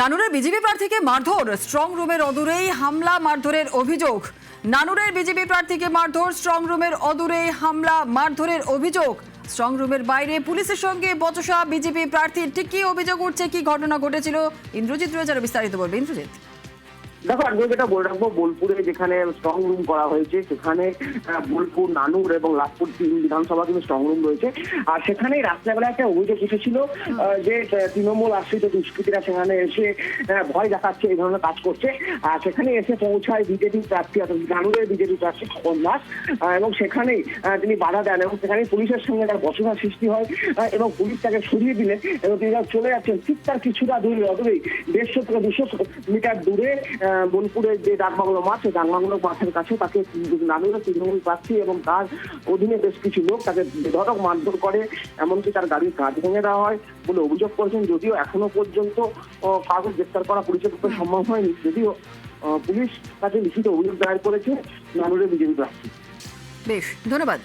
নানুরের BJP প্রার্থীকে মারধর, strong রুমের অদূরেই হামলা মারধরের অভিযোগ। নানুরের বিজেপি প্রার্থীকে মারধর, স্ট্রং রুমের অদূরেই হামলা মারধরের অভিযোগ। স্ট্রং রুমের বাইরে পুলিশের সঙ্গে বচসা বিজেপি প্রার্থীর। ঠিক কি অভিযোগ উঠছে, কি ঘটনা ঘটেছিল, ইন্দ্রজিৎ রয়েছে আরো বিস্তারিত বলবে। ইন্দ্রজিৎ, দেখো, আগে যেটা বলে রাখবো, বোলপুরে যেখানে স্ট্রং রুম করা হয়েছে সেখানে বোলপুর, নানুর এবং লাভপুর তিন বিধানসভা কিন্তু স্ট্রং রুম রয়েছে। আর সেখানেই রাত্রেবেলা একটা অভিযোগ উঠেছিল যে তৃণমূল আশ্রিত দুষ্কৃতীরা সেখানে এসে ভয় দেখাচ্ছে, এই ধরনের কাজ করছে। আর সেখানে এসে পৌঁছায় বিজেপি প্রার্থী, অর্থাৎ নানুরের বিজেপি প্রার্থী খোকন দাস, এবং সেখানেই তিনি বাধা দেন এবং সেখানেই পুলিশের সঙ্গে তার বচসা সৃষ্টি হয় এবং পুলিশ তাকে সরিয়ে দিলে এবং তিনি চলে যাচ্ছেন ঠিক তার কিছুটা দূরেই 150 থেকে 200 মিটার দূরে বোলপুরের যে ডাকবাংলো মাঠ, সেই ডাকবাংলো মাঠের কাছে তাকে নানুরের তৃণমূল প্রার্থী এবং তার অধীনে বেশ কিছু লোক তাকে বেধড়ক মারধর করে, এমনকি তার গাড়ির কাঁচ ভেঙে দেওয়া হয় বলে অভিযোগ করেছেন। যদিও এখনো পর্যন্ত কাউকে গ্রেফতার করা পুলিশের পক্ষে সম্ভব হয়নি, যদিও পুলিশ তাকে লিখিত অভিযোগ দায়ের করেছে নানুরের বিজেপি প্রার্থী। বেশ, ধন্যবাদ।